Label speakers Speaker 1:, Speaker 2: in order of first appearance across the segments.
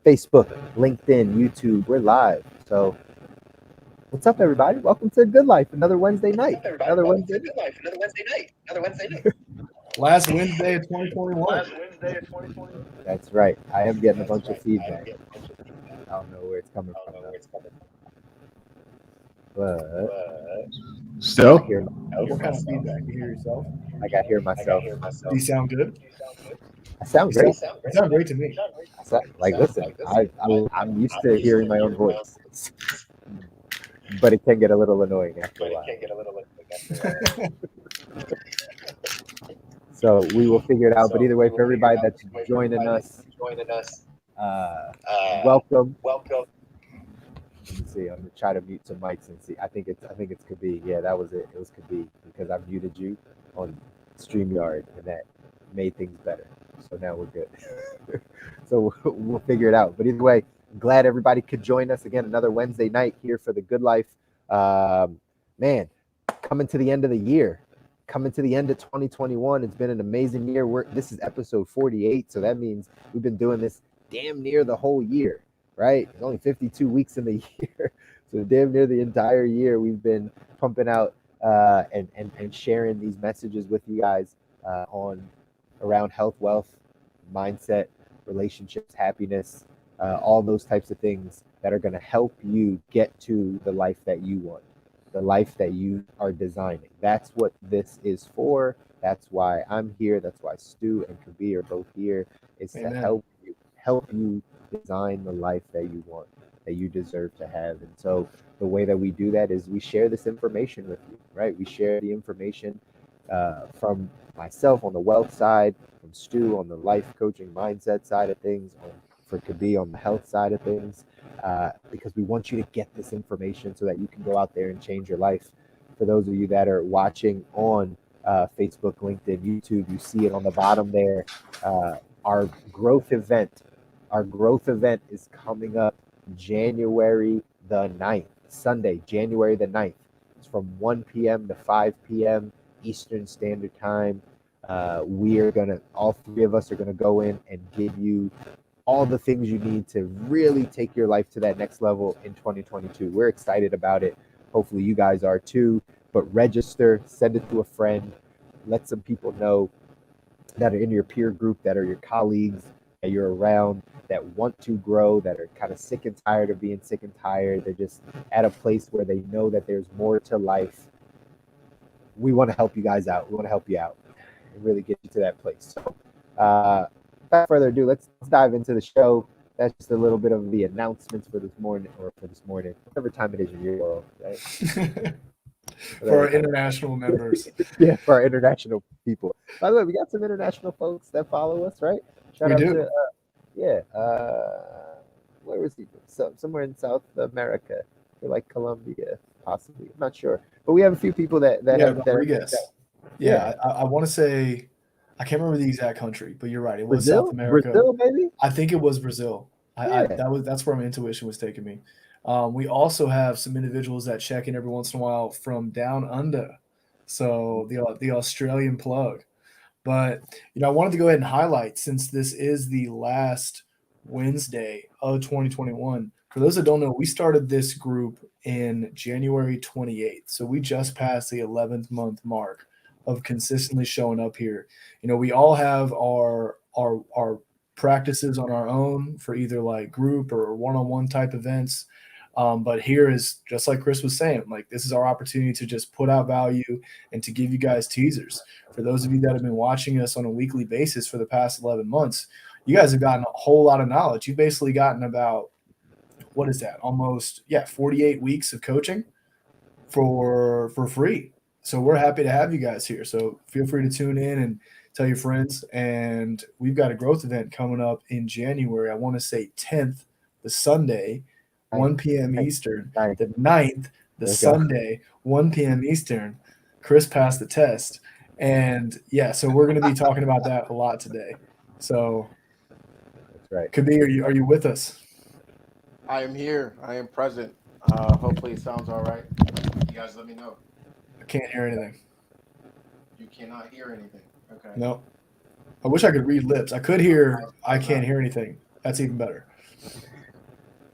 Speaker 1: Facebook, LinkedIn, YouTube. We're live. So, what's up, everybody? Welcome to Good Life. Another Wednesday night. Another Wednesday.
Speaker 2: Last Wednesday of 2021.
Speaker 1: That's right. I am getting a bunch of feedback. I don't know where it's coming from though, but I
Speaker 3: Still?
Speaker 1: hear
Speaker 2: What kind of feedback? You hear yourself?
Speaker 1: like I hear myself.
Speaker 2: Do you sound good?
Speaker 1: I sound
Speaker 2: You
Speaker 1: great.
Speaker 2: sound great to me.
Speaker 1: I sound, like listen, I'm used to hearing my own voice, but it can get a little annoying after a while. So we will figure it out. But either way, for everybody that's joining us, uh, welcome. Let me see. I'm gonna try to mute some mics and see. I think it's could be. Yeah, that was it. It was could be because I muted you on StreamYard and that made things better. So now we're good. So we'll figure it out. But either way, I'm glad everybody could join us again another Wednesday night here for the Good Life. Man, coming to the end of the year, coming to the end of 2021. It's been an amazing year. This is episode 48, so that means we've been doing this damn near the whole year, right? There's only 52 weeks in the year, so damn near the entire year we've been pumping out and sharing these messages with you guys on around health, wealth, mindset, relationships, happiness, all those types of things that are going to help you get to the life that you want, the life that you are designing. That's what this is for. That's why I'm here. That's why Stu and Kabir are both here, is to help you design the life that you want, that you deserve to have. And so the way that we do that is we share this information with you, right? We share the information from myself on the wealth side, from Stu on the life coaching mindset side of things, for Kabir on the health side of things, because we want you to get this information so that you can go out there and change your life. For those of you that are watching on Facebook, LinkedIn, YouTube, you see it on the bottom there. Our growth event, is coming up January the 9th, Sunday, January the 9th. It's from 1 p.m. to 5 p.m. Eastern Standard Time. All three of us are gonna go in and give you all the things you need to really take your life to that next level in 2022. We're excited about it. Hopefully you guys are too. But register, send it to a friend, let some people know that are in your peer group, that are your colleagues, that you're around, that want to grow, that are kind of sick and tired of being sick and tired. They're just at a place where they know that there's more to life. We want to help you guys out. We want to help you out and really get you to that place. So, without further ado, let's dive into the show. That's just a little bit of the announcements for this morning, whatever time it is in your world, right?
Speaker 2: For our international members.
Speaker 1: Yeah, for our international people. By the way, we got some international folks that follow us, right? Shout out to where was he? Somewhere in South America, or like Colombia, possibly. I'm not sure, but we have a few people that
Speaker 2: Rodriguez. I want to say, I can't remember the exact country, but you're right. It was
Speaker 1: Brazil?
Speaker 2: South America.
Speaker 1: Brazil, maybe.
Speaker 2: I think it was Brazil. That's where my intuition was taking me. We also have some individuals that check in every once in a while from down under, so the Australian plug. But I wanted to go ahead and highlight, since this is the last Wednesday of 2021. For those that don't know, we started this group in January 28th, so we just passed the 11th month mark of consistently showing up here. We all have our practices on our own for either like group or one-on-one type events. But here is, just like Chris was saying, like, this is our opportunity to just put out value and to give you guys teasers. For those of you that have been watching us on a weekly basis for the past 11 months, you guys have gotten a whole lot of knowledge. You've basically gotten about, what is that? Almost, 48 weeks of coaching for free. So we're happy to have you guys here. So feel free to tune in and tell your friends. And we've got a growth event coming up in January. I want to say 10th, the Sunday, 1 p.m. Eastern. The 9th, the Sunday, 1 p.m. Eastern. Chris passed the test. And so we're going to be talking about that a lot today. So
Speaker 1: that's right.
Speaker 2: Kabir, are you with us?
Speaker 3: I am here. I am present. Hopefully it sounds all right. You guys let me know.
Speaker 2: I can't hear anything.
Speaker 3: You cannot hear anything. Okay.
Speaker 2: No. I wish I could read lips. I could hear. I can't hear anything. That's even better.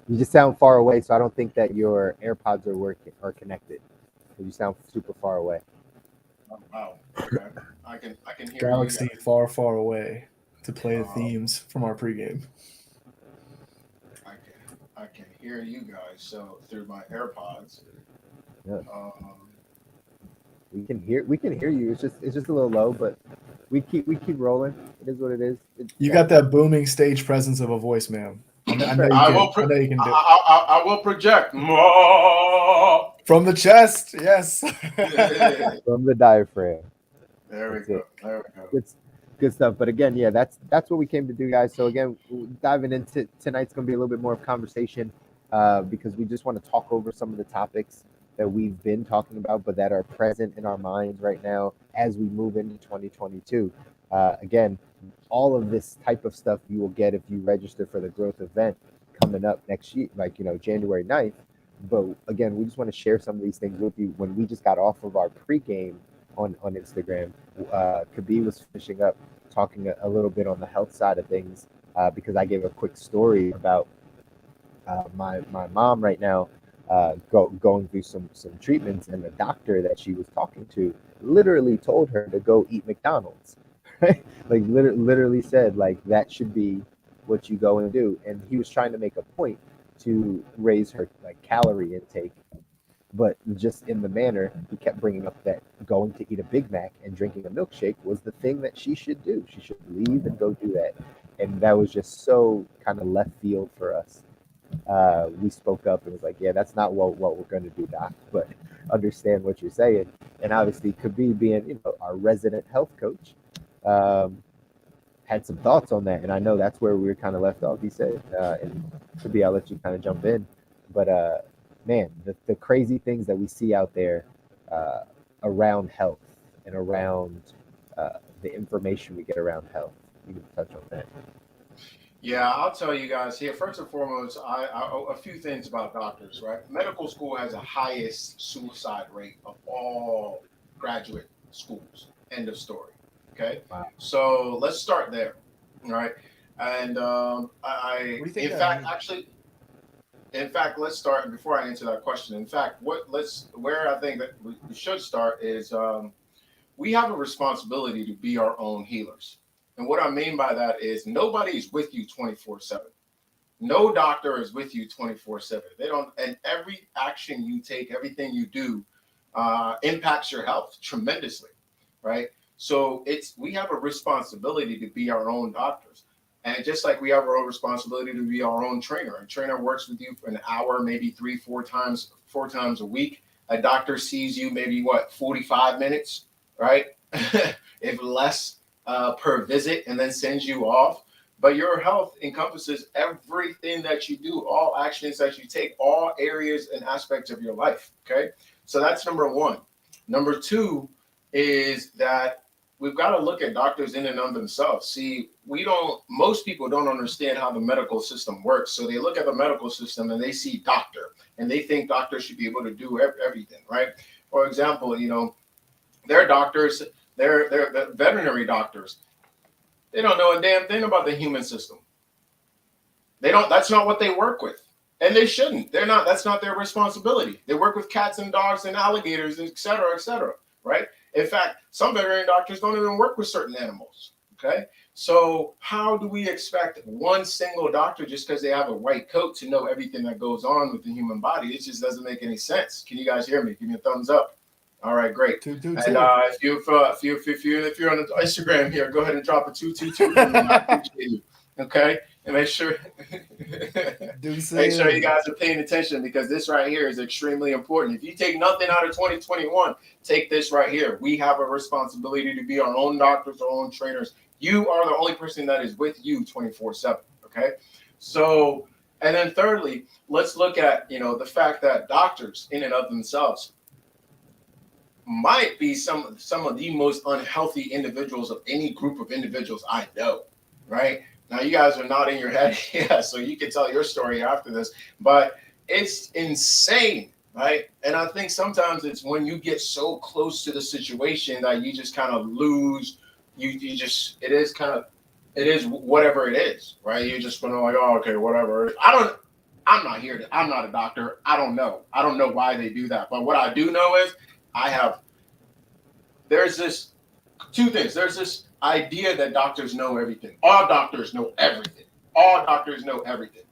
Speaker 1: You just sound far away, so I don't think that your AirPods are working or connected. You sound super far away.
Speaker 3: Oh, wow. Okay. I can hear
Speaker 2: Galaxy
Speaker 3: you guys.
Speaker 2: far, far away to play the
Speaker 3: Um,
Speaker 2: themes from our pregame.
Speaker 3: I can hear you guys. So through my AirPods.
Speaker 1: Yeah.
Speaker 3: Um,
Speaker 1: We can hear you. It's just a little low, but we keep rolling. It is what it is.
Speaker 2: You got that booming stage presence of a voice, man. I know you
Speaker 3: I
Speaker 2: can.
Speaker 3: will.
Speaker 2: I know you can do it.
Speaker 3: I will project.
Speaker 2: From the chest. Yes.
Speaker 1: From the diaphragm.
Speaker 3: There we
Speaker 1: That's
Speaker 3: go.
Speaker 1: it.
Speaker 3: There we go.
Speaker 1: Good stuff. But again, yeah, that's what we came to do, guys. So again, diving into tonight's going to be a little bit more of conversation because we just want to talk over some of the topics that we've been talking about, but that are present in our minds right now as we move into 2022. Again, all of this type of stuff you will get if you register for the growth event coming up next year, like January 9th. But again, we just want to share some of these things with you. When we just got off of our pregame on Instagram, Khabib was finishing up talking a little bit on the health side of things because I gave a quick story about my mom right now going through some treatments, and the doctor that she was talking to literally told her to go eat McDonald's, right? Like literally said like that should be what you go and do, and he was trying to make a point to raise her like calorie intake, but just in the manner he kept bringing up that going to eat a Big Mac and drinking a milkshake was the thing that she should do. She should leave and go do that, and that was just so kind of left field for us. We spoke up and was like, yeah, that's not what we're going to do, doc, but understand what you're saying. And obviously Khabib being our resident health coach had some thoughts on that, and I know that's where we were kind of left off. He said, and Khabib, I'll let you kind of jump in, but man, the crazy things that we see out there around health and around the information we get around health. You can touch on that.
Speaker 3: Yeah, I'll tell you guys here. First and foremost, a few things about doctors, right? Medical school has the highest suicide rate of all graduate schools. End of story. Okay,
Speaker 1: Wow.
Speaker 3: so let's start there. All right, and
Speaker 2: What do you think
Speaker 3: in
Speaker 2: that
Speaker 3: fact,
Speaker 2: means?
Speaker 3: actually, in fact, let's start before I answer that question. In fact, where I think that we should start is we have a responsibility to be our own healers. And what I mean by that is nobody's with you 24/7. No doctor is with you 24/7. They don't, and every action you take, everything you do impacts your health tremendously, right? So we have a responsibility to be our own doctors. And just like we have our own responsibility to be our own trainer. A trainer works with you for an hour, maybe four times a week. A doctor sees you maybe 45 minutes, right? If less per visit, and then sends you off. But your health encompasses everything that you do, all actions that you take, all areas and aspects of your life. Okay. So that's number one. Number two is that we've got to look at doctors in and of themselves. See, most people don't understand how the medical system works. So they look at the medical system and they see doctor and they think doctors should be able to do everything, right? For example, they're doctors, they're veterinary doctors. They don't know a damn thing about the human system. That's not what they work with. And they shouldn't. That's not their responsibility. They work with cats and dogs and alligators, et cetera, right? In fact, some veterinary doctors don't even work with certain animals. Okay. So how do we expect one single doctor, just because they have a white coat, to know everything that goes on with the human body? It just doesn't make any sense. Can you guys hear me? Give me a thumbs up. All right, great. And if you're on Instagram here, go ahead and drop a 222 for me. I appreciate you. Okay, and make sure you guys are paying attention, because this right here is extremely important. If you take nothing out of 2021, take this right here. We have a responsibility to be our own doctors, our own trainers. You are the only person that is with you 24/7. Okay, so, and then thirdly, let's look at the fact that doctors in and of themselves might be some of the most unhealthy individuals of any group of individuals I know, right? Now, you guys are nodding your head, yeah, so you can tell your story after this, but it's insane, right? And I think sometimes it's when you get so close to the situation that you just kind of lose, it is kind of it is whatever it is, right? You're just gonna like, oh, okay, whatever. I'm not here to. I'm not a doctor. I don't know. I don't know why they do that. But what I do know is, I have. There's this two things. There's this idea that doctors know everything. All doctors know everything. All doctors know everything.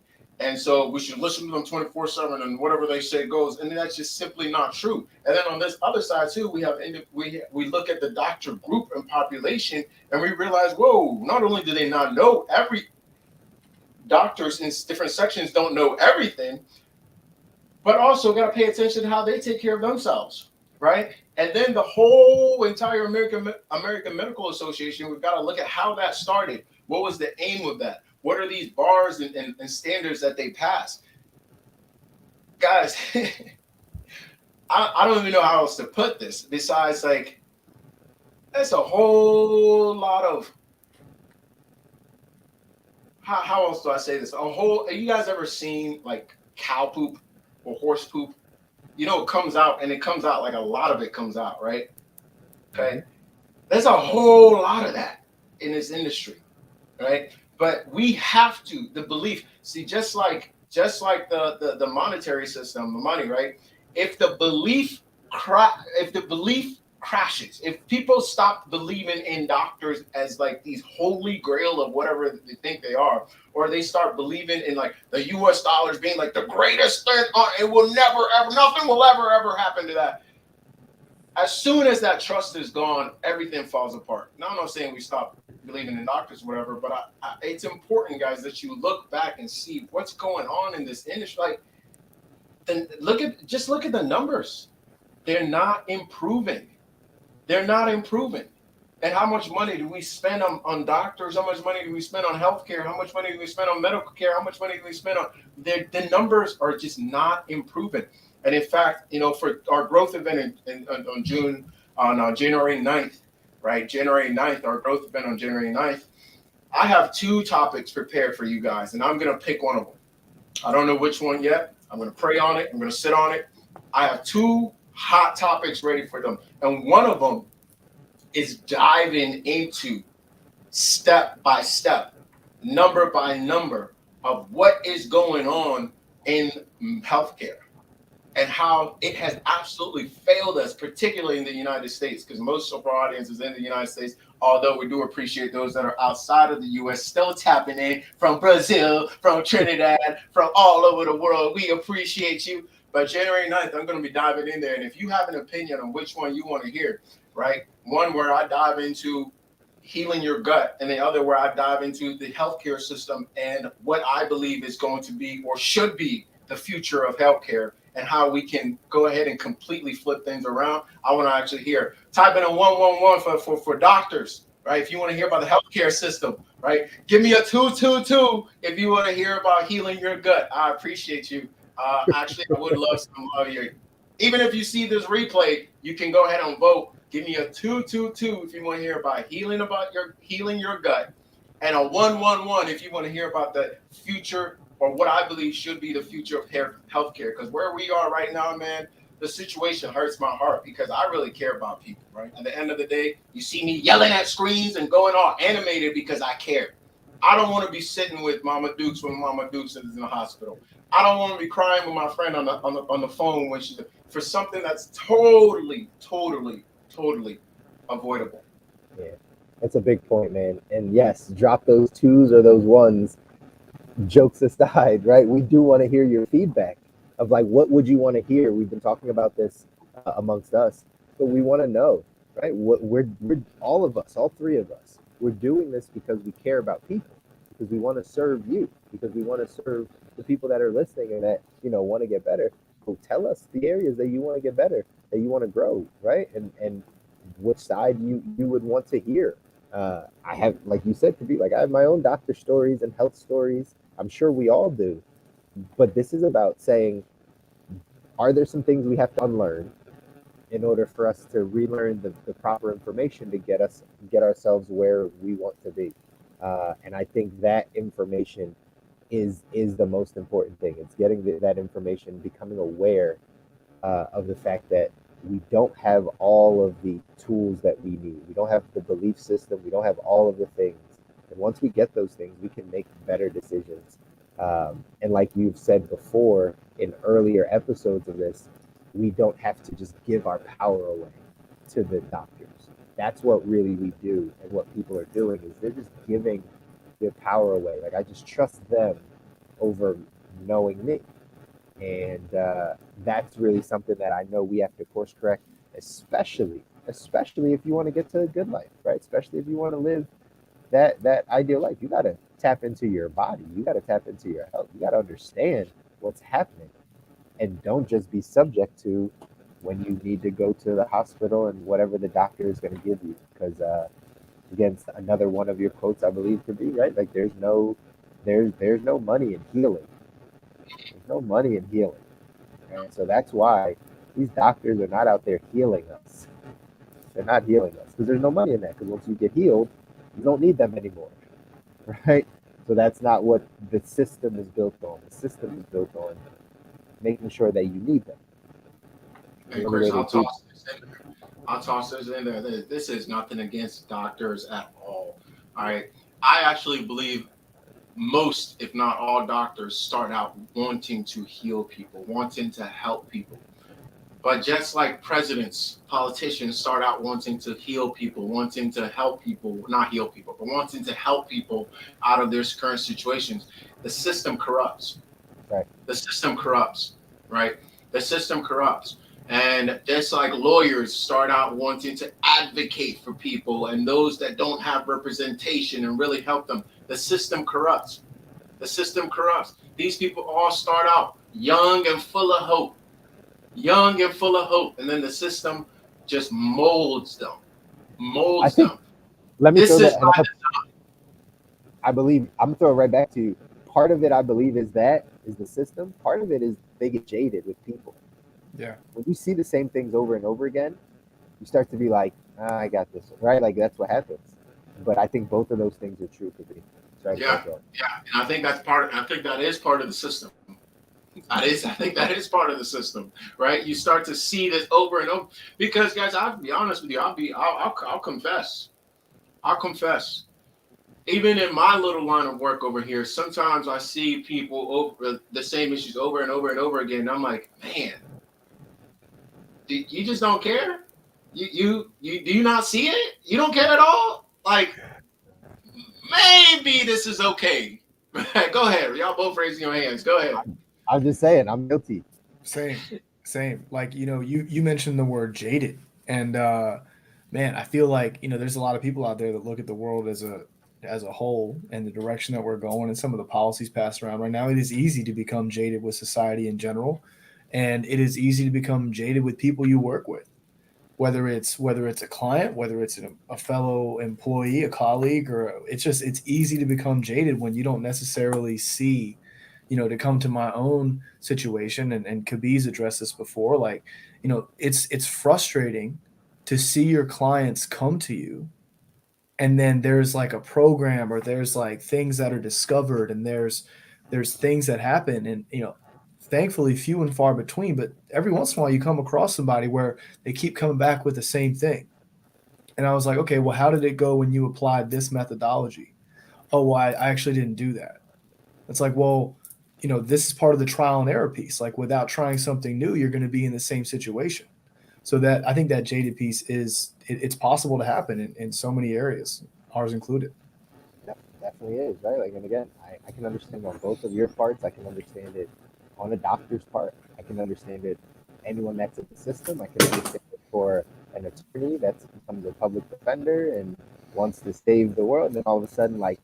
Speaker 3: And so we should listen to them 24/7 and whatever they say goes. And that's just simply not true. And then on this other side too, we look at the doctor group and population and we realize, whoa, not only do they not know every doctors in different sections don't know everything, but also got to pay attention to how they take care of themselves, right? And then the whole entire American Medical Association, we've got to look at how that started. What was the aim of that? What are these bars and standards that they pass? Guys, I don't even know how else to put this besides like, that's a whole lot of, how else do I say this? Have you guys ever seen like cow poop or horse poop? You know, it comes out like a lot of it comes out, right? Okay. There's a whole lot of that in this industry, right? But we have to, the belief, see, just like the monetary system, the money, right? If the belief crashes, if people stop believing in doctors as like these holy grail of whatever they think they are, or they start believing in like the US dollars being like the greatest thing, it will never ever, nothing will ever happen to that. As soon as that trust is gone, everything falls apart. Now, I'm not saying we stop believing in doctors or whatever, but it's important, guys, that you look back and see what's going on in this industry. Like, and look at the numbers. They're not improving. They're not improving. And how much money do we spend on doctors? How much money do we spend on healthcare? How much money do we spend on medical care? How much money do we spend on the numbers are just not improving. And in fact, you know, for our growth event on January 9th, right? January 9th, our growth event on January 9th, I have 2 topics prepared for you guys, and I'm going to pick one of them. I don't know which one yet. I'm going to pray on it. I'm going to sit on it. I have 2 hot topics ready for them. And one of them is diving into step by step, number by number of what is going on in healthcare and how it has absolutely failed us, particularly in the United States, because most of our audience is in the United States, although we do appreciate those that are outside of the U.S. still tapping in from Brazil, from Trinidad, from all over the world. We appreciate you. But January 9th, I'm going to be diving in there. And if you have an opinion on which one you want to hear, right? One where I dive into healing your gut, and the other where I dive into the healthcare system and what I believe is going to be or should be the future of healthcare and how we can go ahead and completely flip things around. I want to actually hear. Type in a 111 for doctors, right? If you want to hear about the healthcare system, right? Give me a 222 if you want to hear about healing your gut. I appreciate you. Actually, I would love some of you. Even if you see this replay, you can go ahead and vote. Give me a 222 if you want to hear about healing your gut, and a 111 if you want to hear about the future or what I believe should be the future of healthcare. Because where we are right now, man, the situation hurts my heart because I really care about people, right? At the end of the day, you see me yelling at screens and going all animated because I care. I don't want to be sitting with Mama Dukes when Mama Dukes is in the hospital. I don't want to be crying with my friend on the phone when she's for something that's totally avoidable.
Speaker 1: Yeah, that's a big point, man. And yes, drop those 2s or those 1s. Jokes aside, right? We do want to hear your feedback of like, what would you want to hear? We've been talking about this amongst us, but we want to know, right? What we're all of us, all 3 of us, we're doing this because we care about people, because we want to serve you, because we want to serve the people that are listening and that, you know, want to get better. So tell us the areas that you want to get better, that you want to grow, right? And which side you would want to hear. I have, like you said, I have my own doctor stories and health stories. I'm sure we all do. But this is about saying, are there some things we have to unlearn in order for us to relearn the proper information to get ourselves where we want to be? And I think that information is the most important thing. It's getting that information, becoming aware of the fact that we don't have all of the tools that we need. We don't have the belief system. We don't have all of the things. The And once we get those things, we can make better decisions. And like you've said before in earlier episodes of this, we don't have to just give our power away to the doctors. That's what really we do, and what people are doing is they're just giving their power away. Like I just trust them over knowing me, and that's really something that I know we have to course correct, especially if you want to get to a good life, right? Especially if you want to live that ideal life. You got to tap into your body. You got to tap into your health. You got to understand what's happening, and don't just be subject to when you need to go to the hospital and whatever the doctor is going to give you. Because again, another one of your quotes, I believe, could be right. Like there's no money in healing. There's no money in healing, and so that's why these doctors are not out there healing us. They're not healing us because there's no money in that. Because once you get healed, you don't need them anymore, right? So that's not what the system is built on. The system is built on making sure that you need them.
Speaker 3: Hey, Chris, I'll toss this in there. This is nothing against doctors at all. All right. I actually believe most, if not all, doctors start out wanting to heal people, wanting to help people. But just like presidents, politicians start out wanting to heal people, wanting to help people, not heal people, but wanting to help people out of their current situations. The system corrupts.
Speaker 1: Right.
Speaker 3: The system corrupts, right? The system corrupts. And just like lawyers start out wanting to advocate for people and those that don't have representation and really help them, the system corrupts. The system corrupts. These people all start out young and full of hope. Young and full of hope. And then the system just molds them.
Speaker 1: Let me
Speaker 3: This
Speaker 1: throw
Speaker 3: is
Speaker 1: that. I believe I'm gonna throw it right back to you. Part of it, I believe, is the system. Part of it is they get jaded with people.
Speaker 2: Yeah.
Speaker 1: When you see the same things over and over again, you start to be like, I got this, right? Like that's what happens. But I think both of those things are true for me.
Speaker 3: Yeah. And I think that is part of the system. I think that is part of the system, right? You start to see this over and over because, guys, I'll be honest with you. I'll confess. I'll confess. Even in my little line of work over here, sometimes I see people over the same issues over and over and over again. And I'm like, man, you just don't care. You do you not see it? You don't care at all. Like maybe this is okay. Go ahead. Y'all both raising your hands. Go ahead.
Speaker 1: I'm just saying, I'm guilty.
Speaker 2: Same. Like, you mentioned the word jaded. And man, I feel like, there's a lot of people out there that look at the world as a whole and the direction that we're going and some of the policies passed around right now. It is easy to become jaded with society in general. And it is easy to become jaded with people you work with. Whether it's a client, whether it's a fellow employee, a colleague, or it's easy to become jaded when you don't necessarily see, to come to my own situation, and Kabiz's addressed this before, like, it's frustrating to see your clients come to you and then there's like a program or there's like things that are discovered and there's things that happen, and thankfully few and far between, but every once in a while you come across somebody where they keep coming back with the same thing. And I was like, okay, well, how did it go when you applied this methodology? Oh, well, I actually didn't do that. It's like, well, this is part of the trial and error piece. Like without trying something new, you're going to be in the same situation. So that I think that jaded piece it's possible to happen in so many areas, ours included.
Speaker 1: Definitely is, right? Like, and again, I can understand on both of your parts. I can understand it on a doctor's part. I can understand it anyone that's in the system. I can understand it for an attorney that becomes a public defender and wants to save the world. And then all of a sudden, like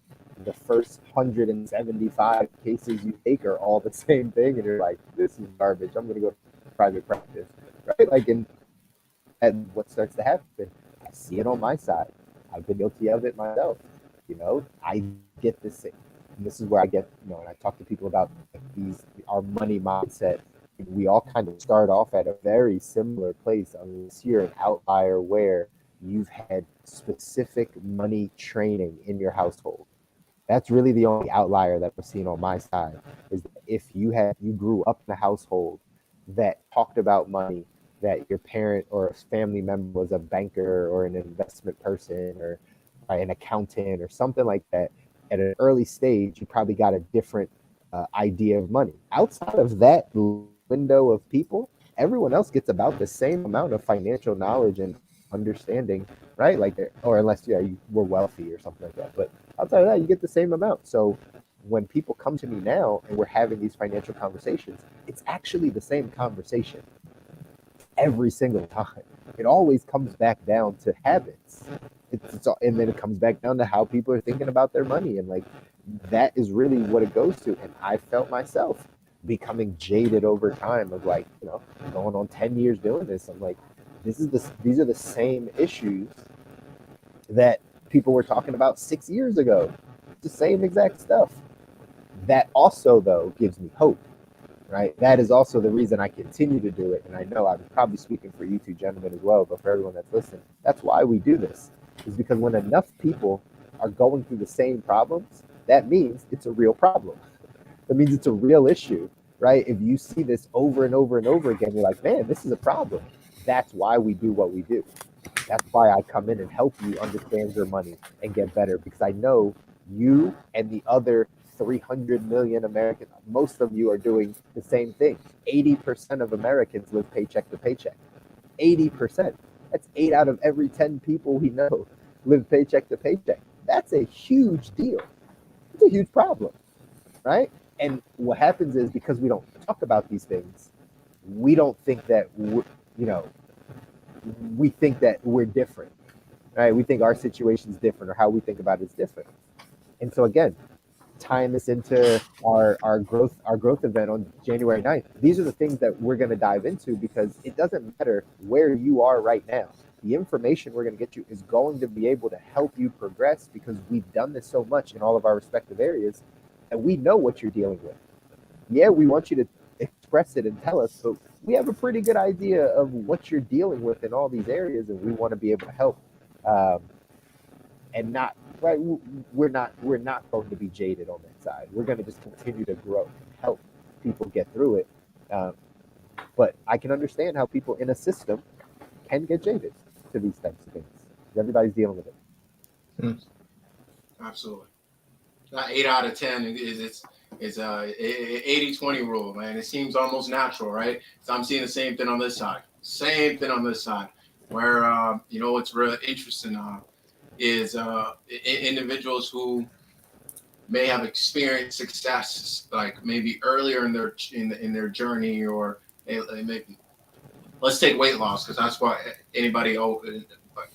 Speaker 1: the first 175 cases you take are all the same thing, and you're like, this is garbage. I'm gonna go to private practice, right? Like, and what starts to happen, I see it on my side. I've been guilty of it myself. I get this thing. And this is where I get, and I talk to people about our money mindset. We all kind of start off at a very similar place unless you're an outlier where you've had specific money training in your household. That's really the only outlier that I've seen on my side, is that if you grew up in a household that talked about money, that your parent or a family member was a banker or an investment person or an accountant or something like that, at an early stage, you probably got a different idea of money. Outside of that window of people, everyone else gets about the same amount of financial knowledge and understanding, right? Like, or unless you were wealthy or something like that. But outside of that, you get the same amount. So when people come to me now and we're having these financial conversations, it's actually the same conversation every single time. It always comes back down to habits. And then it comes back down to how people are thinking about their money. And like, that is really what it goes to. And I felt myself becoming jaded over time of like, going on 10 years doing this. I'm like, these are the same issues that people were talking about 6 years ago. It's the same exact stuff. That also, though, gives me hope, right? That is also the reason I continue to do it. And I know I'm probably speaking for you two gentlemen as well, but for everyone that's listening, that's why we do this, is because when enough people are going through the same problems, that means it's a real problem. That means it's a real issue, right? If you see this over and over and over again, you're like, man, this is a problem. That's why we do what we do. That's why I come in and help you understand your money and get better, because I know you and the other 300 million Americans, most of you are doing the same thing. 80% of Americans live paycheck to paycheck. 80%. That's 8 out of every 10 people we know live paycheck to paycheck. That's a huge deal. It's a huge problem, right? And what happens is, because we don't talk about these things, we don't think that, we think that we're different, right? We think our situation's different, or how we think about it is different. And so again, tying this into our growth event on January 9th, these are the things that we're going to dive into, because it doesn't matter where you are right now. The information we're going to get you is going to be able to help you progress, because we've done this so much in all of our respective areas, and we know what you're dealing with. Yeah, we want you to express it and tell us, but we have a pretty good idea of what you're dealing with in all these areas, and we want to be able to help. And not right, we're not going to be jaded on that side. We're going to just continue to grow, help people get through it. But I can understand how people in a system can get jaded to these types of things. Everybody's dealing with it.
Speaker 3: Absolutely. Not 8 out of 10 is 80-20 rule, man. It seems almost natural, right? So I'm seeing the same thing on this side. Where what's really interesting is individuals who may have experienced success, like maybe earlier in their journey, or maybe, let's take weight loss, because that's what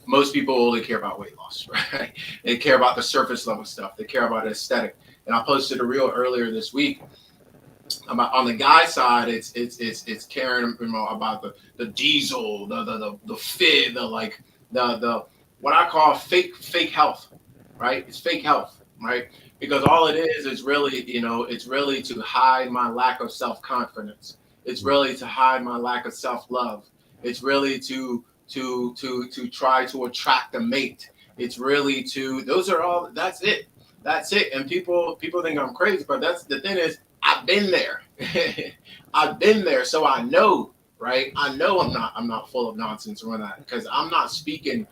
Speaker 3: most people only care about weight loss, right? They care about the surface level stuff. They care about aesthetic. And I posted a reel earlier this week about, on the guy side, it's caring about the diesel, the fit, the what I call fake health, right? It's fake health, right? Because all it is really, it's really to hide my lack of self-confidence. It's really to hide my lack of self-love. It's really to try to attract a mate. It's really that's it. And people think I'm crazy, but that's the thing is, I've been there. I've been there, so I know, right? I know I'm not full of nonsense or that, because I'm not speaking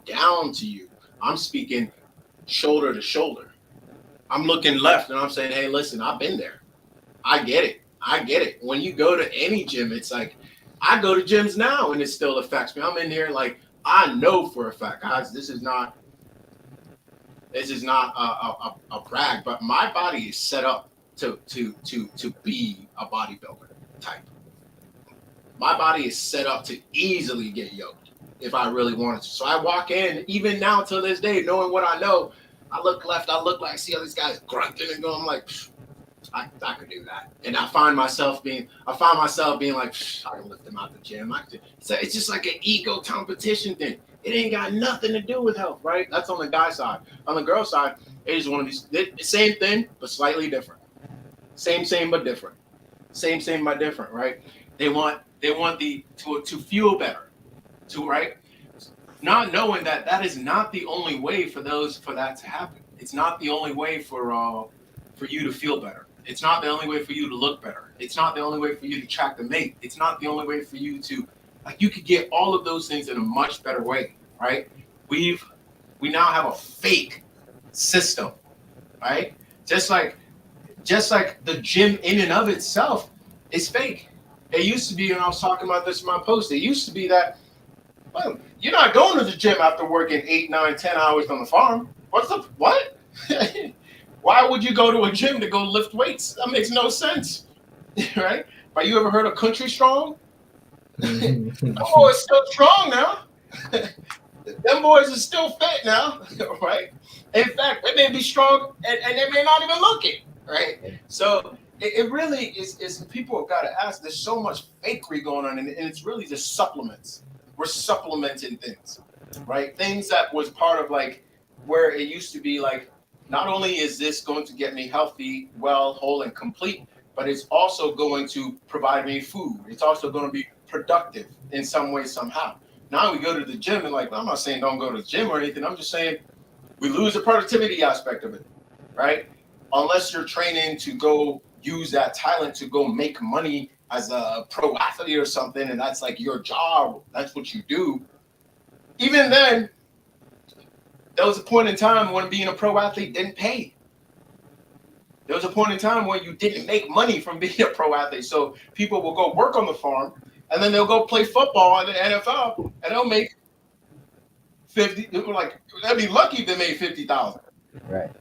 Speaker 3: down to you. I'm speaking shoulder to shoulder. I'm looking left and I'm saying, hey, listen, I've been there. I get it. When you go to any gym, it's like, I go to gyms now and it still affects me. I'm in here like, I know for a fact, guys, this is not a brag, but my body is set up to be a bodybuilder type. My body is set up to easily get yoked if I really wanted to. So I walk in, even now to this day, knowing what I know, I look left, I look like, see all these guys grunting and going, I'm like, I could do that. And I find myself being like, I can lift them out the gym. So it's just like an ego competition thing. It ain't got nothing to do with health, right? That's on the guy side. On the girl side, it is one of these, same thing, but slightly different. Same, but different. Same, but different, right? They want to feel better, right? Not knowing that is not the only way for that to happen. It's not the only way for you to feel better. It's not the only way for you to look better. It's not the only way for you to attract a mate. It's not the only way for you to, you could get all of those things in a much better way, right? We now have a fake system right? Just like the gym in and of itself is fake. It used to be, and I was talking about this in my post, it used to be that, well, you're not going to the gym after working 8, 9, 10 hours on the farm. What? Why would you go to a gym to go lift weights? That makes no sense, right? But you ever heard of Country Strong? Oh, it's still strong now. Them boys are still fit now, right? In fact, they may be strong and they may not even look it, right? So it really is people have got to ask. There's so much fakery going on, and it's really just supplements. We're supplementing things, right? Things that was part of like where it used to be like, not only is this going to get me healthy, well, whole, and complete, but it's also going to provide me food. It's also going to be productive in some way, somehow. Now we go to the gym and like, I'm not saying don't go to the gym or anything. I'm just saying we lose the productivity aspect of it, right? Unless you're training to go use that talent to go make money as a pro athlete or something, and that's like your job. That's what you do. Even then, there was a point in time when being a pro athlete didn't pay. There was a point in time when you didn't make money from being a pro athlete. So people will go work on the farm, and then they'll go play football in the NFL, and they'll make 50. Like they'll be lucky if they made 50,000.
Speaker 1: Right.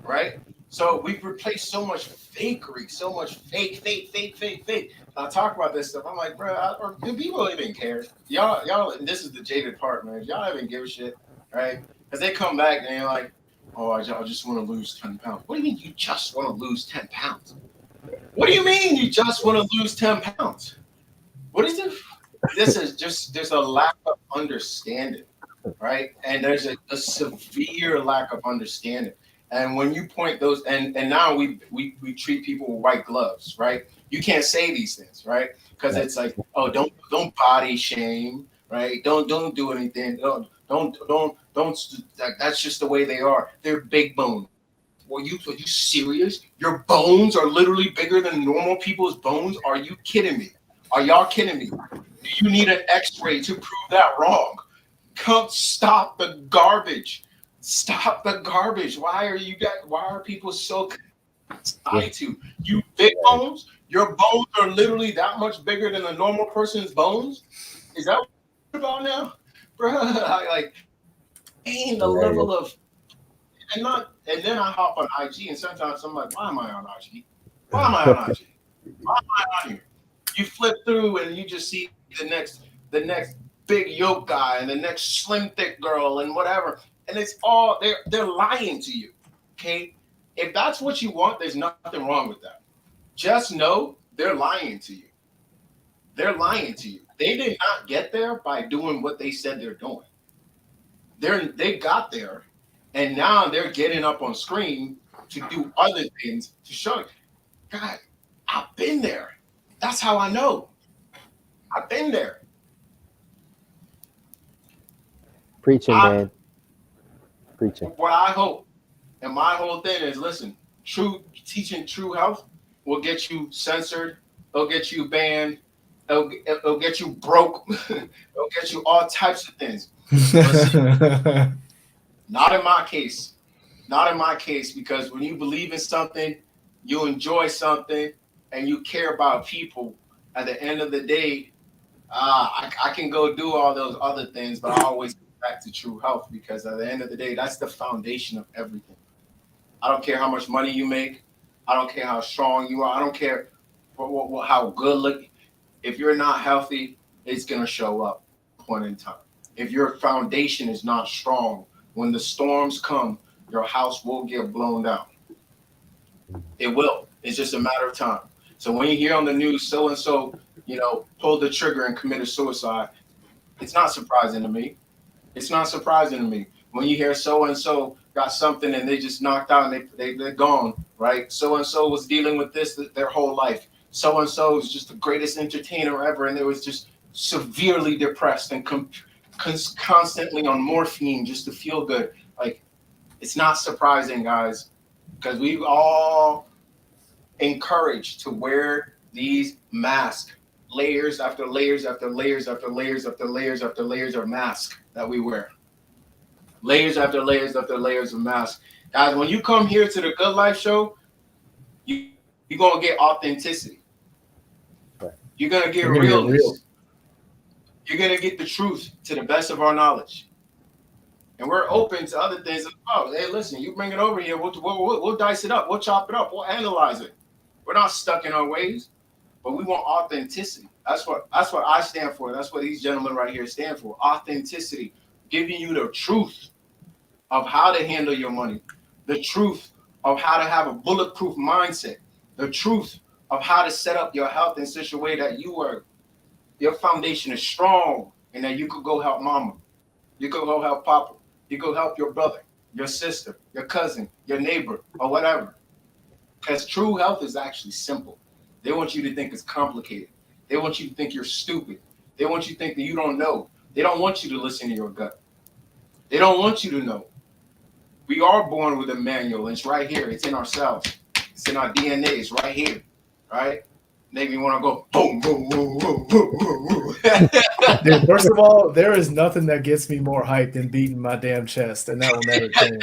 Speaker 3: Right. So we've replaced so much fakery, so much fake. And I talk about this stuff. I'm like, bro, do people even care? Y'all. This is the jaded part, man. Y'all even give a shit, right? Because they come back and they're like, oh, I just want to lose 10 pounds. What do you mean you just want to lose 10 pounds? What do you mean you just want to lose 10 pounds? What is it? This is just, there's a lack of understanding, right? And there's a severe lack of understanding. And when you point those, and now we treat people with white gloves, right? You can't say these things, right? Because it's like, oh, don't body shame, right? Don't do anything. Don't. That's just the way they are. They're big bone. Are you serious? Your bones are literally bigger than normal people's bones? Are you kidding me? Are y'all kidding me? Do you need an X-ray to prove that wrong? Come stop the garbage. Stop the garbage. Why are people so excited to you big bones? Your bones are literally that much bigger than a normal person's bones? Is that what you're about now? Bro, like ain't the level of and then I hop on IG and sometimes I'm like, why am I on IG? Why am I on IG? Why am I on here? You flip through and you just see the next big yoke guy and the next slim thick girl and whatever. And it's all they're lying to you. Okay. If that's what you want, there's nothing wrong with that. Just know they're lying to you. They're lying to you. They did not get there by doing what they said they're doing. They got there, and now they're getting up on screen to do other things to show you, God, I've been there. That's how I know. I've been there.
Speaker 1: Preaching, man. Preaching.
Speaker 3: What I hope, and my whole thing is, listen, teaching true health will get you censored. It'll get you banned. It'll get you broke. It'll get you all types of things. Not in my case. Not in my case, because when you believe in something, you enjoy something, and you care about people, at the end of the day, I can go do all those other things, but I always go back to true health, because at the end of the day, that's the foundation of everything. I don't care how much money you make. I don't care how strong you are. I don't care how good looking. If you're not healthy, it's going to show up at one point in time. If your foundation is not strong, when the storms come, your house will get blown down. It will. It's just a matter of time. So when you hear on the news, so-and-so, pulled the trigger and committed suicide, it's not surprising to me. It's not surprising to me. When you hear so-and-so got something and they just knocked out and they're gone, right? So-and-so was dealing with this their whole life. So-and-so is just the greatest entertainer ever, and they was just severely depressed and constantly on morphine just to feel good. Like, it's not surprising, guys, because we've all encouraged to wear these masks, layers after layers after layers after layers after layers after layers of masks that we wear. Layers after layers after layers of masks. Guys, when you come here to the Good Life Show, you're gonna get authenticity. You're gonna get realness. You're gonna get the truth to the best of our knowledge. And we're open to other things as well. Hey, listen, you bring it over here, we'll dice it up, we'll chop it up, we'll analyze it. We're not stuck in our ways, but we want authenticity. That's what I stand for. That's what these gentlemen right here stand for. Authenticity, giving you the truth of how to handle your money, the truth of how to have a bulletproof mindset, the truth of how to set up your health in such a way that your foundation is strong and that you could go help mama, you could go help papa, you could help your brother, your sister, your cousin, your neighbor, or whatever. Because true health is actually simple. They want you to think it's complicated. They want you to think you're stupid. They want you to think that you don't know. They don't want you to listen to your gut. They don't want you to know. We are born with a manual. It's right here. It's in ourselves. It's in our DNA. It's right here. Right? Make me want to go boom, boom, boom, boom, boom, boom.
Speaker 2: Dude, first of all, there is nothing that gets me more hyped than beating my damn chest, and that will never change.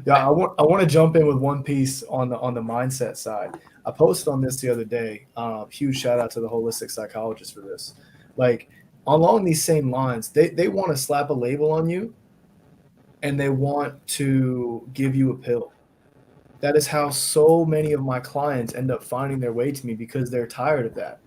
Speaker 2: Yeah, I want to jump in with one piece on the mindset side. I posted on this the other day. Huge shout out to the holistic psychologist for this. Like along these same lines, they want to slap a label on you, and they want to give you a pill. That is how so many of my clients end up finding their way to me because they're tired of that.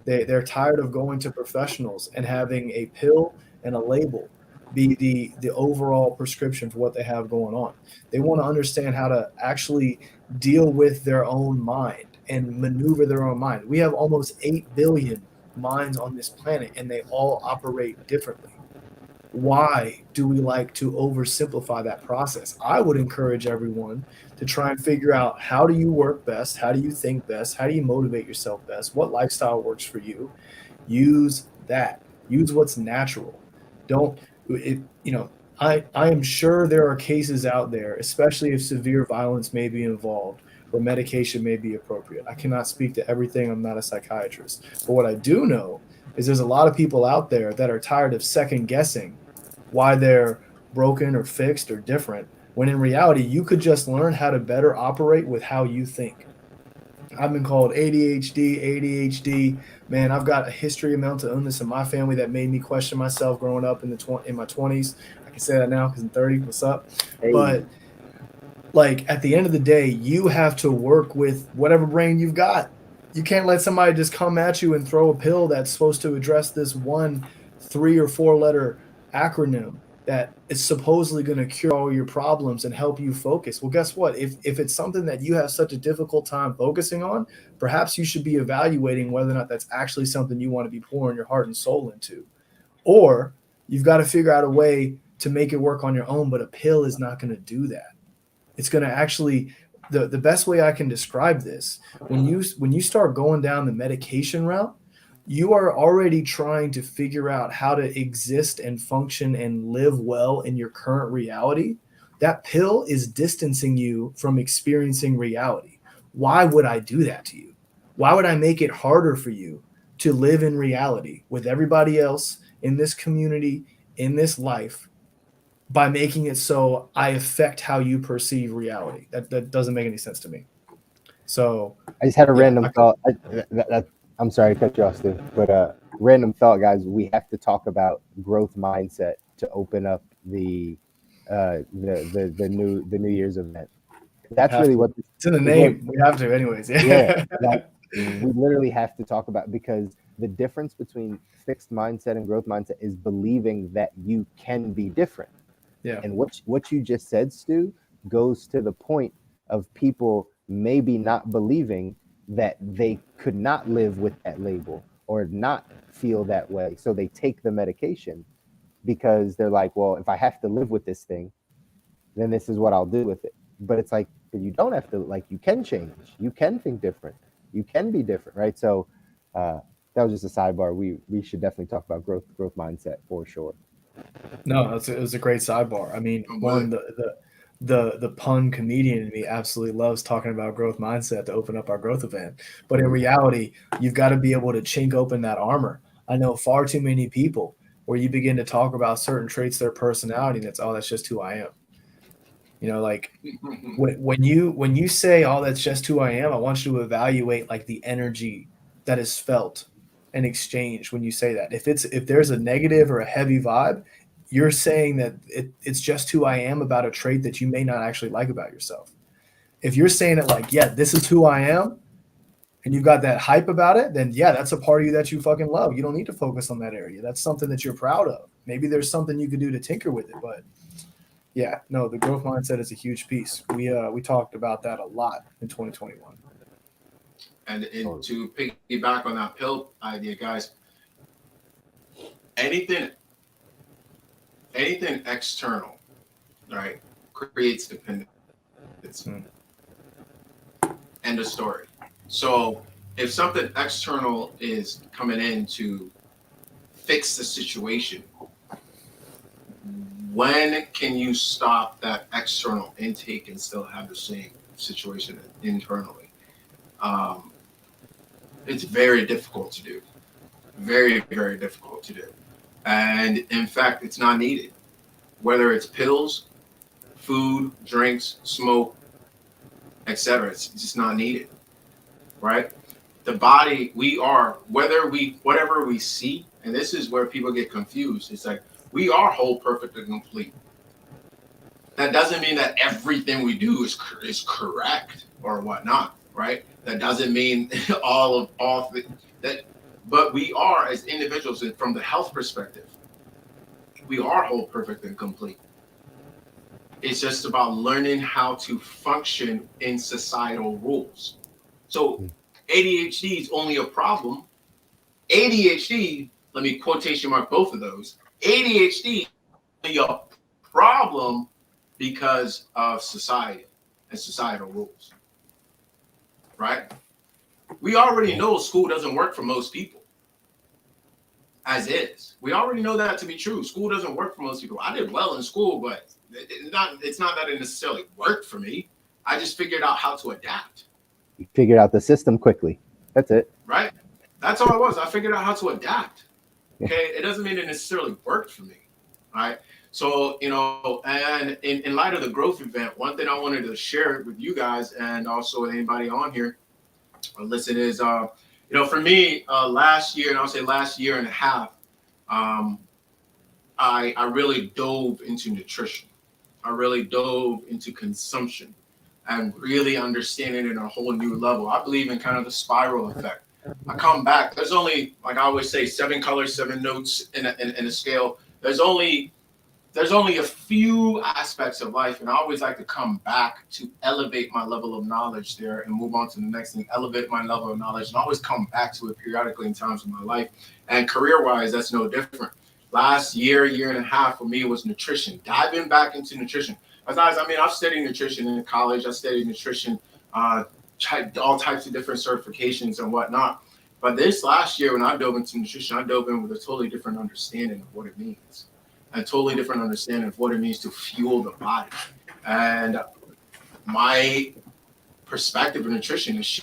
Speaker 2: They're tired of going to professionals and having a pill and a label be the overall prescription for what they have going on. They want to understand how to actually deal with their own mind and maneuver their own mind. We have almost 8 billion minds on this planet, and they all operate differently. Why do we like to oversimplify that process? I would encourage everyone to try and figure out, how do you work best? How do you think best? How do you motivate yourself best? What lifestyle works for you? Use that. Use what's natural. Don't it, you know, I am sure there are cases out there, especially if severe violence may be involved, where medication may be appropriate. I cannot speak to everything. I'm not a psychiatrist. But what I do know is there's a lot of people out there that are tired of second guessing why they're broken or fixed or different, when in reality, you could just learn how to better operate with how you think. I've been called ADHD. Man, I've got a history of mental illness in my family that made me question myself growing up in my 20s. I can say that now because I'm 30. What's up? Hey. But like at the end of the day, you have to work with whatever brain you've got. You can't let somebody just come at you and throw a pill that's supposed to address this one 3 or 4 letter acronym that is supposedly going to cure all your problems and help you focus. Well, guess what? If it's something that you have such a difficult time focusing on, perhaps you should be evaluating whether or not that's actually something you want to be pouring your heart and soul into. Or you've got to figure out a way to make it work on your own, but a pill is not going to do that. It's going to actually, the best way I can describe this, when you start going down the medication route, you are already trying to figure out how to exist and function and live well in your current reality. That pill is distancing you from experiencing reality. Why would I do that to you? Why would I make it harder for you to live in reality with everybody else in this community, in this life, by making it so I affect how you perceive reality? That doesn't make any sense to me. So
Speaker 1: I just had a random thought. I'm sorry to cut you off, Stu, but random thought, guys. We have to talk about growth mindset to open up the New Year's event. That's really what
Speaker 2: it's in the name. We have to, anyways.
Speaker 1: Yeah, we literally have to talk about, because the difference between fixed mindset and growth mindset is believing that you can be different.
Speaker 2: Yeah.
Speaker 1: And what you just said, Stu, goes to the point of people maybe not believing that they could not live with that label or not feel that way. So they take the medication because they're like, well, if I have to live with this thing, then this is what I'll do with it. But it's like, but you don't have to, like, you can change. You can think different. You can be different, right? So that was just a sidebar. We should definitely talk about growth mindset for sure.
Speaker 2: No, it was a great sidebar. I mean, the pun comedian in me absolutely loves talking about growth mindset to open up our growth event. But in reality, you've got to be able to chink open that armor. I know far too many people where you begin to talk about certain traits of their personality, and it's, oh, that's just who I am. You know, like when you say, "Oh, that's just who I am," I want you to evaluate like the energy that is felt and exchanged when you say that. If there's a negative or a heavy vibe, you're saying that it's just who I am about a trait that you may not actually like about yourself. If you're saying it like, "Yeah, this is who I am," and you've got that hype about it, then yeah, that's a part of you that you fucking love. You don't need to focus on that area. That's something that you're proud of. Maybe there's something you could do to tinker with it, but yeah, no, the growth mindset is a huge piece. We talked about that a lot in 2021.
Speaker 3: And to piggyback on that pill idea, guys, anything external, right, creates dependence. End of story. So if something external is coming in to fix the situation, when can you stop that external intake and still have the same situation internally? It's very difficult to do. Very, very difficult to do. And in fact, it's not needed. Whether it's pills, food, drinks, smoke, etc., it's just not needed, right? The body, whatever we see, and this is where people get confused. It's like, we are whole, perfect, and complete. That doesn't mean that everything we do is correct or whatnot, right? That doesn't mean all that, but we are, as individuals, and from the health perspective, we are whole, perfect, and complete. It's just about learning how to function in societal rules. So ADHD is only a problem. ADHD, let me quotation mark both of those. ADHD is only a problem because of society and societal rules, right? We already know school doesn't work for most people, as is. We already know that to be true. School doesn't work for most people. I did well in school, but it's not that it necessarily worked for me. I just figured out how to adapt.
Speaker 1: You figured out the system quickly. That's it.
Speaker 3: Right? That's all it was. I figured out how to adapt. Okay? It doesn't mean it necessarily worked for me. Right? So, and in light of the growth event, one thing I wanted to share with you guys and also with anybody on here or listen is, for me, last year, and I'll say last year and a half, I really dove into nutrition. I really dove into consumption and really understanding it at a whole new level. I believe in kind of the spiral effect. I come back. There's only, like I always say, 7 colors, 7 notes in a scale. There's only a few aspects of life, and I always like to come back to elevate my level of knowledge there and move on to the next thing, elevate my level of knowledge, and always come back to it periodically in times of my life. And career-wise, that's no different. Last year and a half for me was nutrition, diving back into nutrition. I've studied nutrition in college. I studied nutrition, all types of different certifications and whatnot. But this last year, when I dove into nutrition, I dove in with a totally different understanding of what it means. A totally different understanding of what it means to fuel the body. And my perspective of nutrition is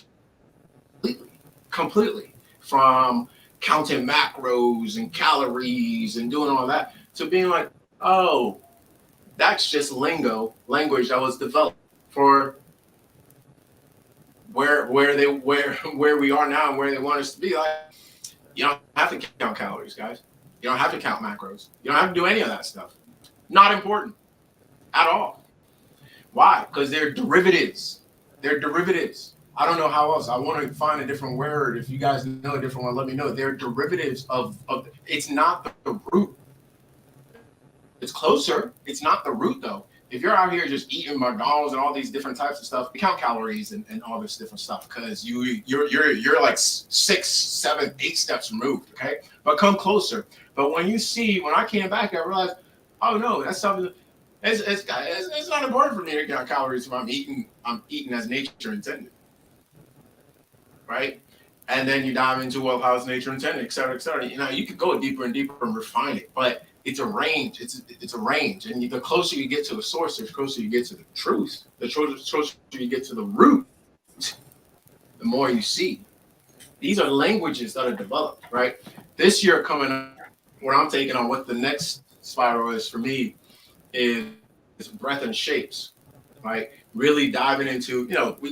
Speaker 3: completely from counting macros and calories and doing all that to being like, oh, that's just language that was developed for where we are now and where they want us to be. Like, you don't have to count calories, guys. You don't have to count macros. You don't have to do any of that stuff. Not important at all. Why? Because they're derivatives. They're derivatives. I don't know how else. I want to find a different word. If you guys know a different one, let me know. They're derivatives of it's not the root. It's closer. It's not the root, though. If you're out here just eating McDonald's and all these different types of stuff, you count calories and all this different stuff because you're like 6, 7, 8 steps removed. Okay, but come closer. But when I came back, I realized, oh no, that's something. It's not important for me to count calories when I'm eating as nature intended, right? And then you dive into how's nature intended, et cetera, et cetera. You could go deeper and deeper and refine it, but it's a range. It's a range, and the closer you get to the source, the closer you get to the truth. The closer you get to the root, the more you see. These are languages that are developed, right? This year coming up, what I'm taking on what the next spiral is for me is breath and shapes. right? Really diving into,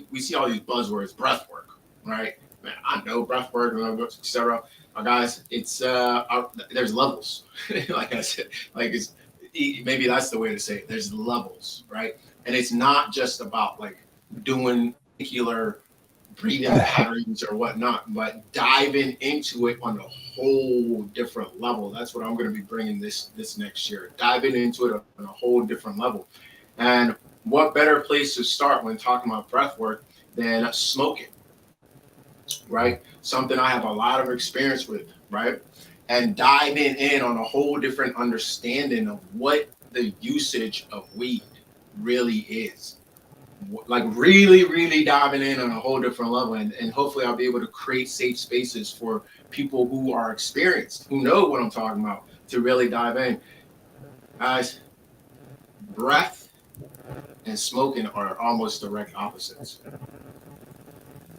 Speaker 3: we see all these buzzwords, breath work, right? Man, I know breath work, etc. Guys, it's there's levels. Like I said, like it's maybe that's the way to say it. There's levels, right? And it's not just about like doing particular breathing patterns or whatnot, but diving into it on a whole different level. That's what I'm going to be bringing this next year. Diving into it on a whole different level. And what better place to start when talking about breath work than smoking, right? Something I have a lot of experience with, right? And diving in on a whole different understanding of what the usage of weed really is. Like really, really diving in on a whole different level. And hopefully I'll be able to create safe spaces for people who are experienced, who know what I'm talking about, to really dive in. Guys, breath and smoking are almost direct opposites.